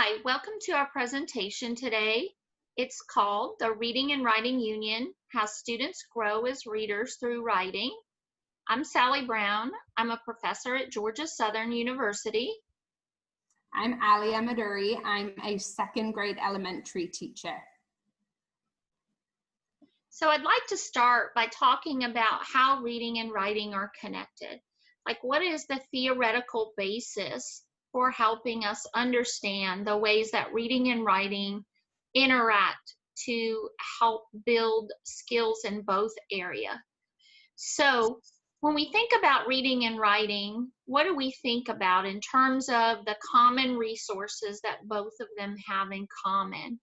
Hi, welcome to our presentation today. It's called The Reading and Writing Union, How Students Grow as Readers Through Writing. I'm Sally Brown. I'm a professor at Georgia Southern University. I'm Alia Maduri. I'm a second grade elementary teacher. So I'd like to start by talking about how reading and writing are connected. Like, what is the theoretical basis for helping us understand the ways that reading and writing interact to help build skills in both areas? So when we think about reading and writing, what do we think about in terms of the common resources that both of them have in common?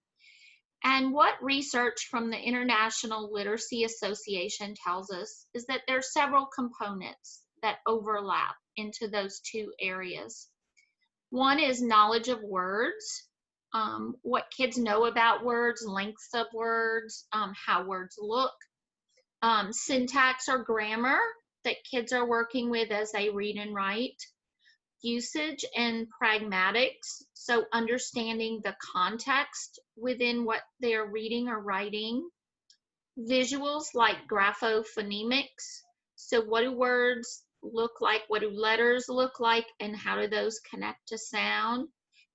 And what research from the International Literacy Association tells us is that there are several components that overlap into those two areas. One is knowledge of words, what kids know about words, lengths of words, how words look, syntax or grammar that kids are working with as they read and write, usage and pragmatics, so understanding the context within what they're reading or writing, visuals like graphophonemics, so what do words look like, what do letters look like, and how do those connect to sound,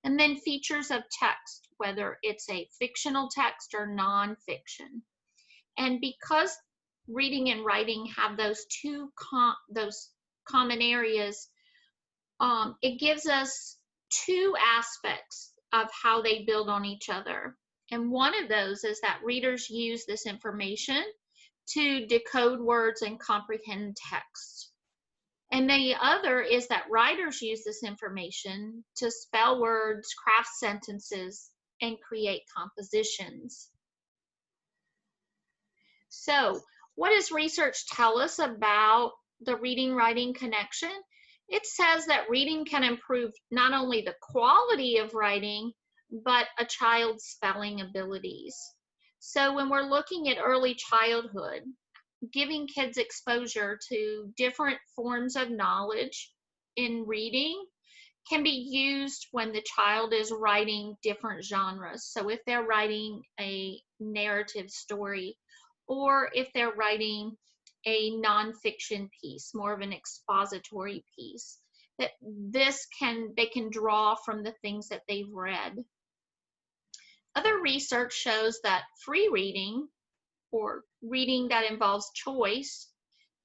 and then features of text, whether it's a fictional text or nonfiction. And because reading and writing have those common areas, it gives us two aspects of how they build on each other. And one of those is that readers use this information to decode words and comprehend text. And the other is that writers use this information to spell words, craft sentences, and create compositions. So, what does research tell us about the reading-writing connection? It says that reading can improve not only the quality of writing, but a child's spelling abilities. So when we're looking at early childhood, giving kids exposure to different forms of knowledge in reading can be used when the child is writing different genres. So if they're writing a narrative story, or if they're writing a nonfiction piece, more of an expository piece, that they can draw from the things that they've read. Other research shows that free reading, or reading that involves choice,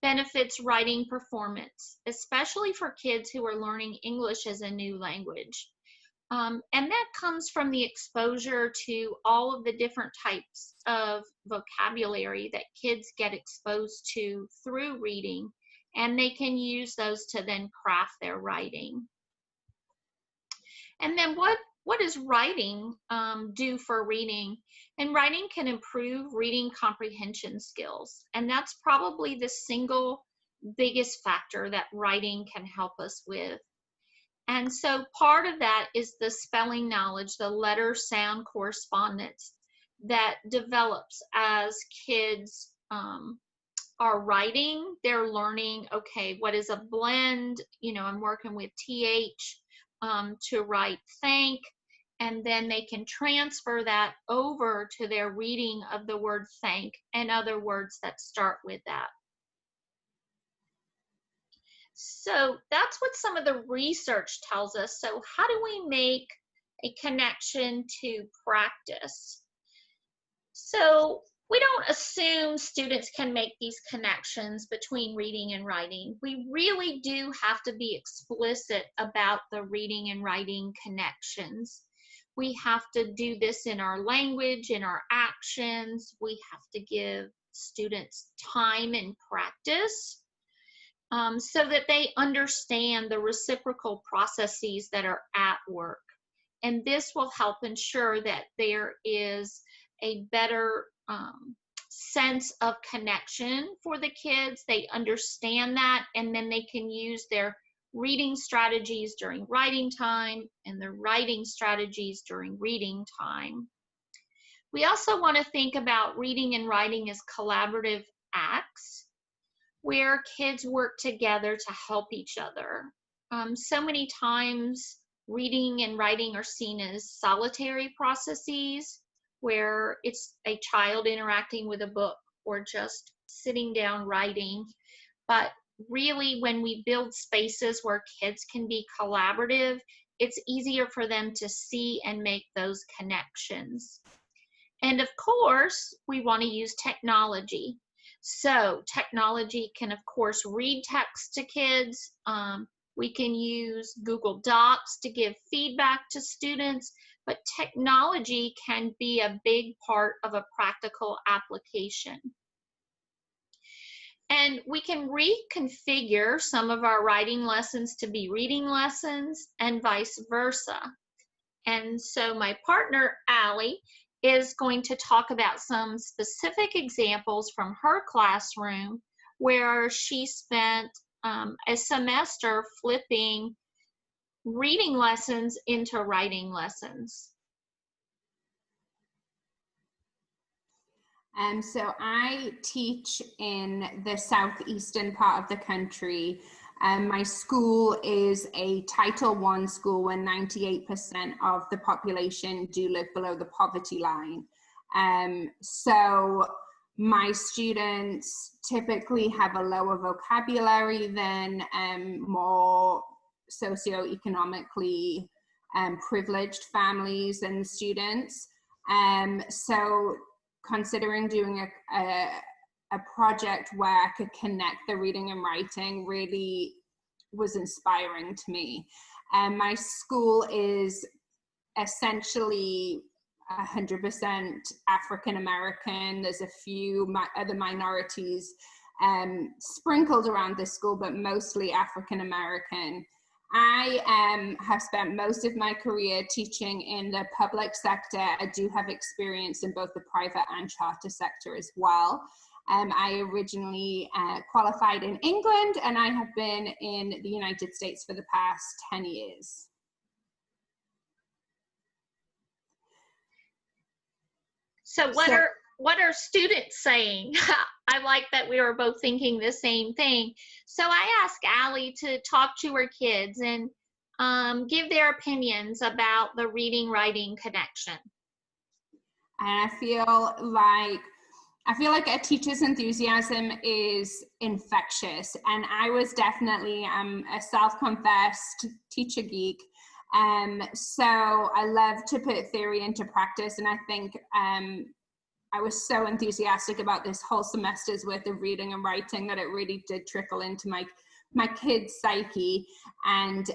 benefits writing performance, especially for kids who are learning English as a new language. And that comes from the exposure to all of the different types of vocabulary that kids get exposed to through reading, and they can use those to then craft their writing. And then what does writing do for reading? And writing can improve reading comprehension skills, and that's probably the single biggest factor that writing can help us with. And so part of that is the spelling knowledge, the letter sound correspondence that develops as kids are writing. They're learning, okay, what is a blend? You know, I'm working with TH to write thank, and then they can transfer that over to their reading of the word thank and other words that start with that. So that's what some of the research tells us. So how do we make a connection to practice? So we don't assume students can make these connections between reading and writing. We really do have to be explicit about the reading and writing connections. We have to do this in our language, in our actions. We have to give students time and practice, so that they understand the reciprocal processes that are at work. And this will help ensure that there is a better sense of connection for the kids. They understand that, and then they can use their reading strategies during writing time and their writing strategies during reading time. We also want to think about reading and writing as collaborative acts, where kids work together to help each other. So many times reading and writing are seen as solitary processes where it's a child interacting with a book or just sitting down writing. But really, when we build spaces where kids can be collaborative, it's easier for them to see and make those connections. And of course, we want to use technology. So technology can, of course, read text to kids. We can use Google Docs to give feedback to students, but technology can be a big part of a practical application. And we can reconfigure some of our writing lessons to be reading lessons and vice versa. And so my partner, Allie, is going to talk about some specific examples from her classroom where she spent a semester flipping reading lessons into writing lessons. So I teach in the southeastern part of the country. My school is a Title I school where 98% of the population do live below the poverty line. So my students typically have a lower vocabulary than more socioeconomically privileged families and students. So considering doing a project where I could connect the reading and writing really was inspiring to me. My school is essentially 100% African American. There's a few other minorities sprinkled around this school, but mostly African American. I have spent most of my career teaching in the public sector. I do have experience in both the private and charter sector as well. I originally qualified in England, and I have been in the United States for the past 10 years. So what are students saying? I like that we were both thinking the same thing. So I asked Allie to talk to her kids and give their opinions about the reading-writing connection. And I feel like a teacher's enthusiasm is infectious. And I was definitely a self-confessed teacher geek. So I love to put theory into practice. And I think I was so enthusiastic about this whole semester's worth of reading and writing that it really did trickle into my kids' psyche. And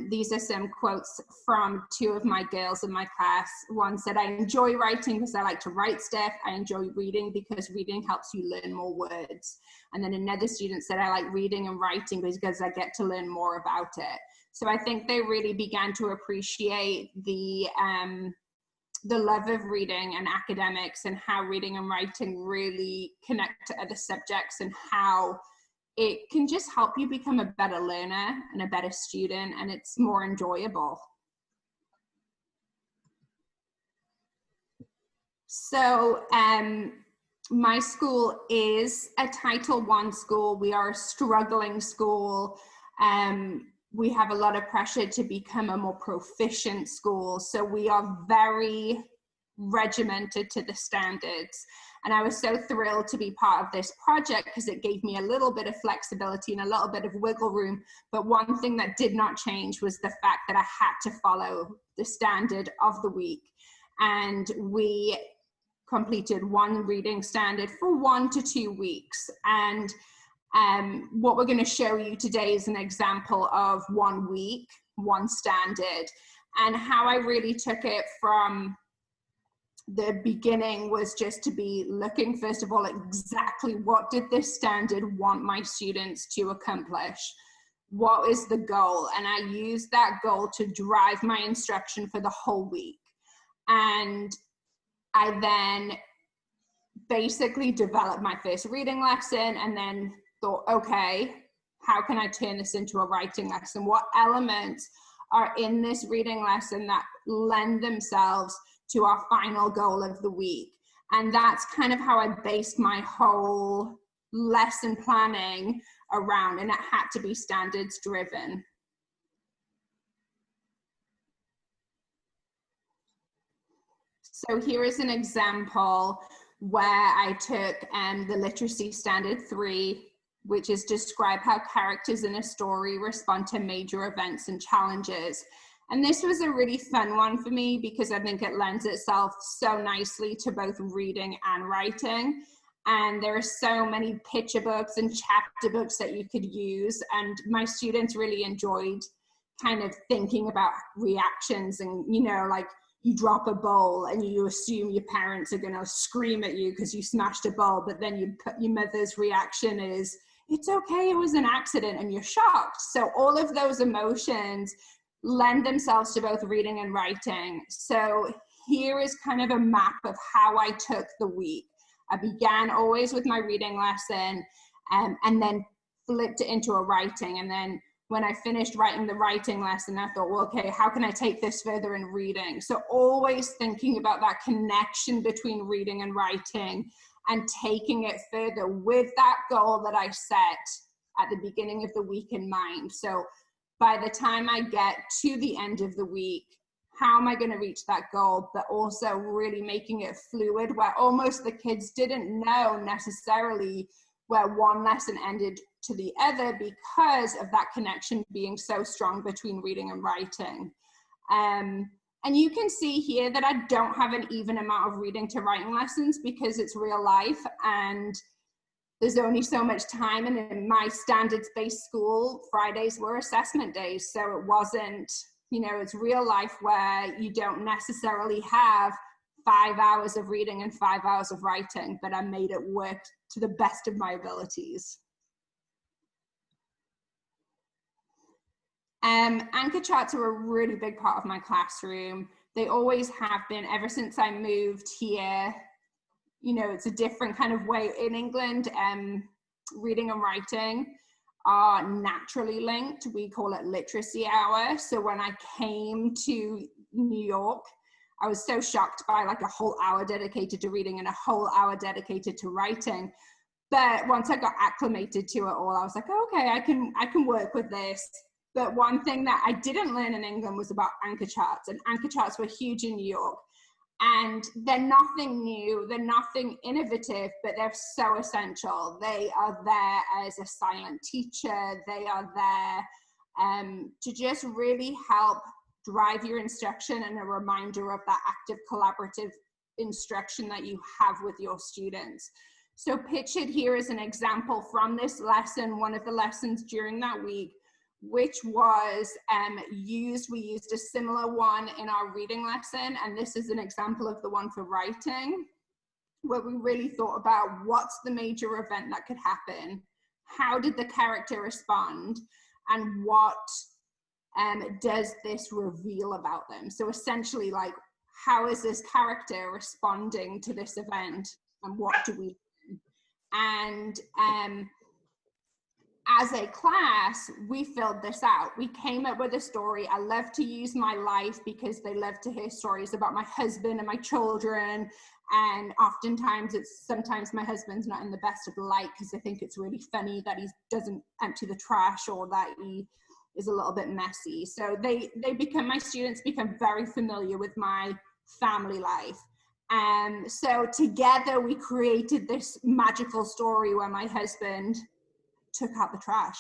these are some quotes from two of my girls in my class. One said, "I enjoy writing because I like to write stuff. I enjoy reading because reading helps you learn more words." And then another student said, "I like reading and writing because I get to learn more about it." So I think they really began to appreciate the love of reading and academics and how reading and writing really connect to other subjects and how it can just help you become a better learner and a better student, and it's more enjoyable. So my school is a Title I school. We are a struggling school. We have a lot of pressure to become a more proficient school. So we are very regimented to the standards. And I was so thrilled to be part of this project because it gave me a little bit of flexibility and a little bit of wiggle room. But one thing that did not change was the fact that I had to follow the standard of the week. And we completed one reading standard for 1 to 2 weeks. And what we're going to show you today is an example of 1 week, one standard, and how I really took it from the beginning was just to be looking, first of all, at exactly what did this standard want my students to accomplish? What is the goal? And I used that goal to drive my instruction for the whole week. And I then basically developed my first reading lesson and then thought, okay, how can I turn this into a writing lesson? What elements are in this reading lesson that lend themselves to our final goal of the week? And that's kind of how I based my whole lesson planning around, and it had to be standards driven. So here is an example where I took the Literacy Standard 3, which is describe how characters in a story respond to major events and challenges. And this was a really fun one for me because I think it lends itself so nicely to both reading and writing. And there are so many picture books and chapter books that you could use. And my students really enjoyed kind of thinking about reactions and, you know, like you drop a bowl and you assume your parents are going to scream at you because you smashed a bowl, but then your mother's reaction is, it's okay, it was an accident, and you're shocked. So all of those emotions lend themselves to both reading and writing. So here is kind of a map of how I took the week. I began always with my reading lesson and then flipped it into a writing. And then when I finished writing the writing lesson, I thought, well, okay, how can I take this further in reading? So always thinking about that connection between reading and writing and taking it further with that goal that I set at the beginning of the week in mind. So by the time I get to the end of the week, how am I going to reach that goal? But also really making it fluid, where almost the kids didn't know necessarily where one lesson ended to the other because of that connection being so strong between reading and writing. And you can see here that I don't have an even amount of reading to writing lessons because it's real life and there's only so much time. And in my standards-based school, Fridays were assessment days. So it wasn't, you know, it's real life where you don't necessarily have 5 hours of reading and 5 hours of writing, but I made it work to the best of my abilities. Anchor charts are a really big part of my classroom. They always have been ever since I moved here. You know, it's a different kind of way in England. Reading and writing are naturally linked. We call it literacy hour. So when I came to New York, I was so shocked by like a whole hour dedicated to reading and a whole hour dedicated to writing. But once I got acclimated to it all, I was like, oh, okay, I can work with this. But one thing that I didn't learn in England was about anchor charts, and anchor charts were huge in New York. And they're nothing new, they're nothing innovative, but they're so essential. They are there as a silent teacher. They are there to just really help drive your instruction and a reminder of that active collaborative instruction that you have with your students. So pictured here is an example from this lesson, one of the lessons during that week, which was we used a similar one in our reading lesson. And this is an example of the one for writing, where we really thought about what's the major event that could happen? How did the character respond? And what does this reveal about them? So essentially, like, how is this character responding to this event? And what do we do? And as a class, we filled this out. We came up with a story. I love to use my life because they love to hear stories about my husband and my children. And oftentimes sometimes my husband's not in the best of light because they think it's really funny that he doesn't empty the trash or that he is a little bit messy. So my students become very familiar with my family life. So together we created this magical story where my husband took out the trash,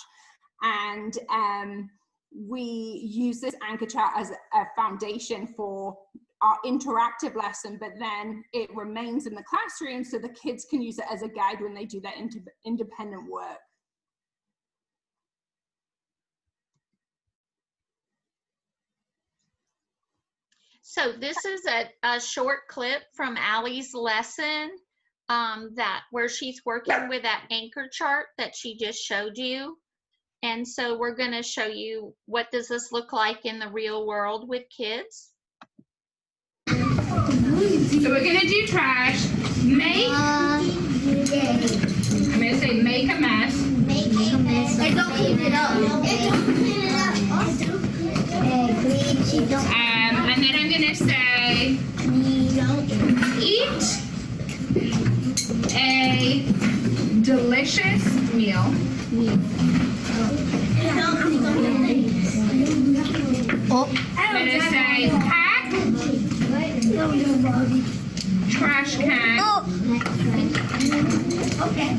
and we use this anchor chart as a foundation for our interactive lesson, but then it remains in the classroom so the kids can use it as a guide when they do their independent work. So this is a short clip from Allie's lesson where she's working with that anchor chart that she just showed you. And so we're going to show you what does this look like in the real world with kids. So we're going to do trash. I'm going to say make a mess. Make a mess. And don't clean it up. And don't clean it up. And then I'm going to say eat a delicious meal. I'm going to say pack Trash can. Oh. Okay.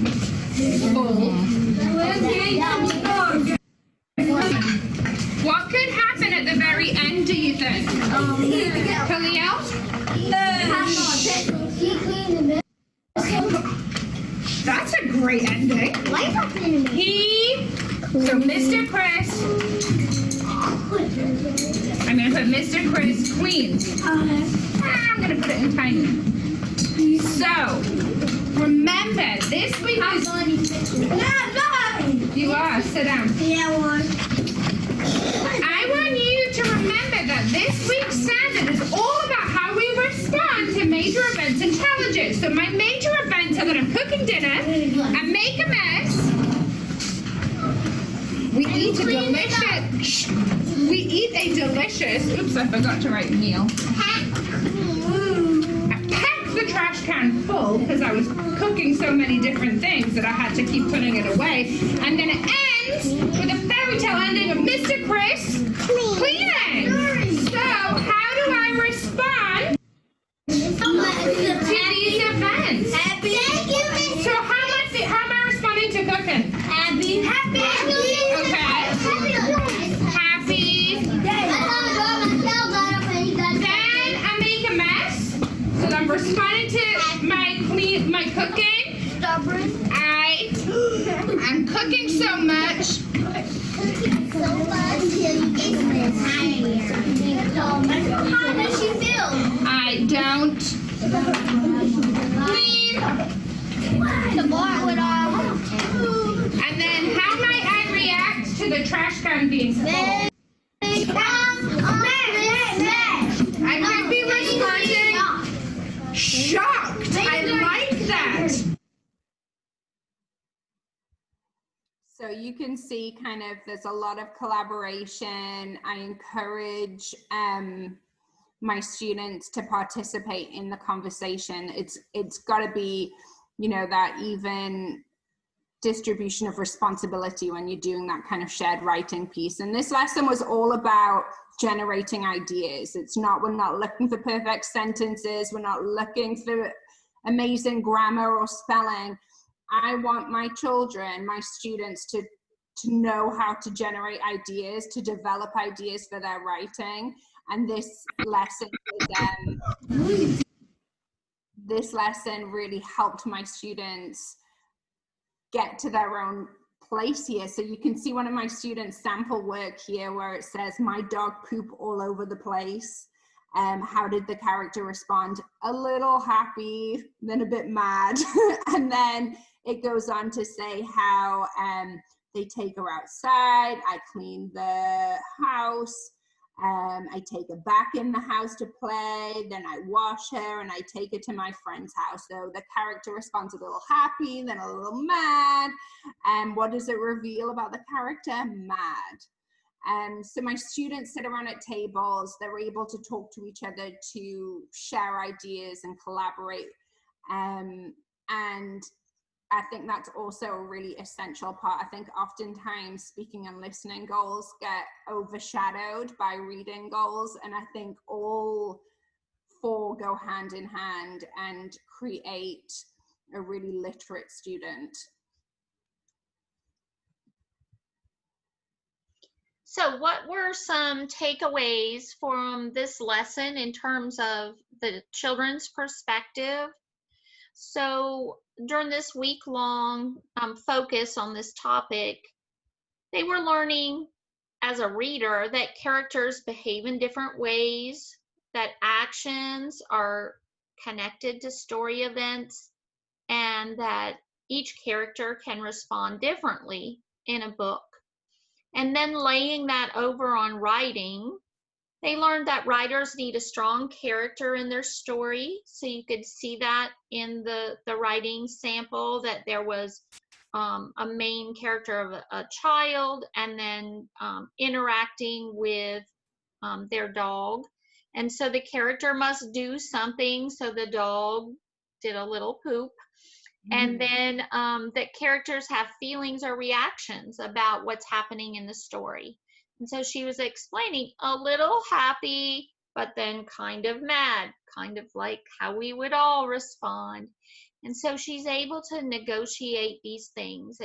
What could happen at the very end, do you think? Khalil? That's a great ending. So Mr. Chris, I'm going to put Mr. Chris cleans. I'm going to put it in tiny. So, remember, this week is... You are, sit down. I want you to remember that this week's standard is all about how we respond to major events and challenges. So my major events are that I'm cooking dinner, I make a mess, we eat a delicious, oops, I forgot to write meal. I packed the trash can full because I was cooking so many different things that I had to keep putting it away. And then it ends with a fairy tale ending of Mr. Chris cleaning. So how do I respond to these events? So how am I responding to cooking? Happy. Okay. Happy. Then I make a mess. So I'm responding to my cooking. I'm cooking so much. How does she feel? I don't clean. The bar went off. And then how might I react to the trash can being full? I could be responding shocked. I like that. So you can see kind of there's a lot of collaboration. I encourage my students to participate in the conversation. It's got to be, you know, that even distribution of responsibility when you're doing that kind of shared writing piece. And this lesson was all about generating ideas. We're not looking for perfect sentences. We're not looking for amazing grammar or spelling. I want my children, my students to know how to generate ideas, to develop ideas for their writing. And this lesson really helped my students get to their own place here. So you can see one of my students' sample work here where it says, my dog poop all over the place. How did the character respond? A little happy, then a bit mad. And then it goes on to say how they take her outside, I clean the house, I take her back in the house to play, then I wash her and I take her to my friend's house. So the character responds a little happy, then a little mad. And what does it reveal about the character? Mad. So my students sit around at tables, they're able to talk to each other, to share ideas and collaborate. And I think that's also a really essential part. I think oftentimes speaking and listening goals get overshadowed by reading goals. And I think all four go hand in hand and create a really literate student. So what were some takeaways from this lesson in terms of the children's perspective? So during this week-long focus on this topic, they were learning as a reader that characters behave in different ways, that actions are connected to story events, and that each character can respond differently in a book. And then laying that over on writing, they learned that writers need a strong character in their story. So you could see that in the writing sample, that there was a main character of a child, and then interacting with their dog. And so the character must do something. So the dog did a little poop. And then that characters have feelings or reactions about what's happening in the story. And so she was explaining a little happy, but then kind of mad, kind of like how we would all respond. And so she's able to negotiate these things.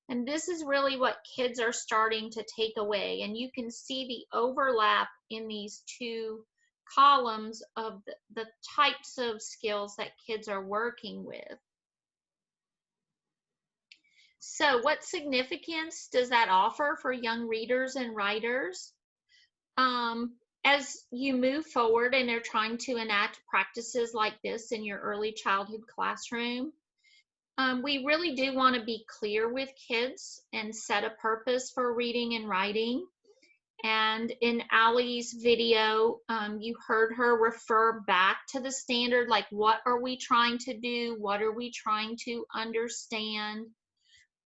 And this is really what kids are starting to take away. And you can see the overlap in these two columns of the types of skills that kids are working with. So what significance does that offer for young readers and writers? As you move forward and are trying to enact practices like this in your early childhood classroom, we really do want to be clear with kids and set a purpose for reading and writing. And in Allie's video, you heard her refer back to the standard, like what are we trying to do? What are we trying to understand?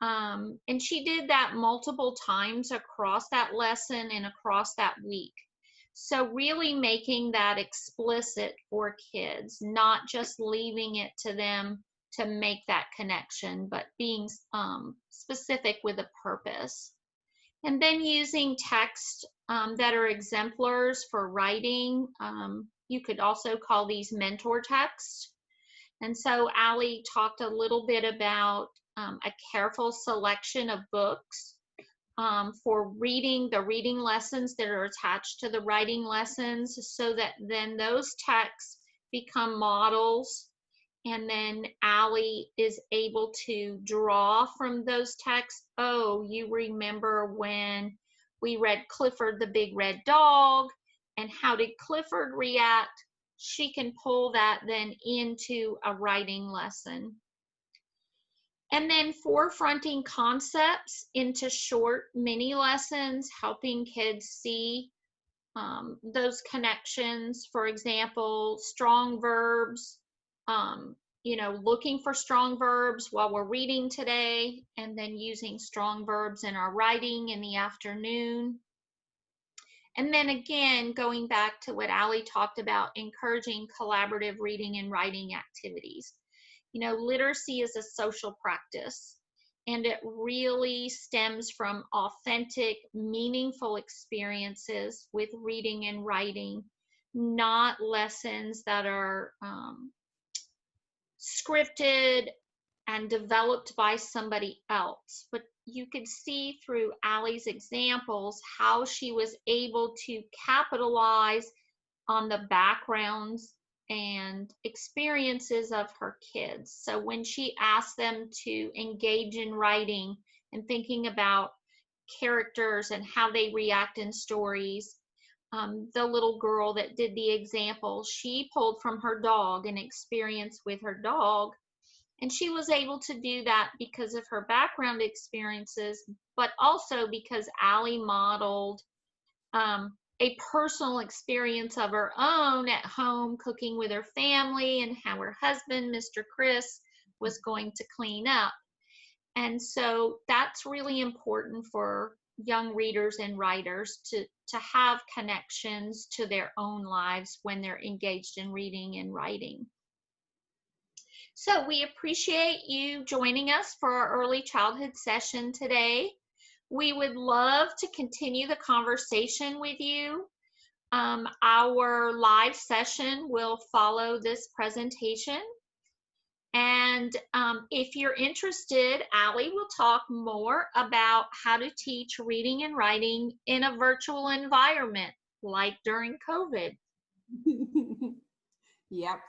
And she did that multiple times across that lesson and across that week. So really making that explicit for kids, not just leaving it to them to make that connection, but being specific with a purpose. And then using text that are exemplars for writing. You could also call these mentor texts. And so Allie talked a little bit about a careful selection of books for reading, the reading lessons that are attached to the writing lessons, so that then those texts become models. And then Allie is able to draw from those texts. Oh, you remember when we read Clifford the Big Red Dog, and how did Clifford react? She can pull that then into a writing lesson. And then forefronting concepts into short mini lessons, helping kids see those connections. For example, strong verbs, looking for strong verbs while we're reading today, and then using strong verbs in our writing in the afternoon. And then again, going back to what Allie talked about, encouraging collaborative reading and writing activities. Literacy is a social practice, and it really stems from authentic, meaningful experiences with reading and writing, not lessons that are scripted and developed by somebody else. But you could see through Allie's examples how she was able to capitalize on the backgrounds and experiences of her kids. So when she asked them to engage in writing and thinking about characters and how they react in stories, the little girl that did the example, she pulled from her dog, an experience with her dog, and she was able to do that because of her background experiences, but also because Allie modeled a personal experience of her own at home cooking with her family, and how her husband, Mr. Chris, was going to clean up. And so that's really important for young readers and writers to have connections to their own lives when they're engaged in reading and writing. So we appreciate you joining us for our early childhood session today. We would love to continue the conversation with you. Our live session will follow this presentation. And if you're interested, Allie will talk more about how to teach reading and writing in a virtual environment, like during COVID. Yep.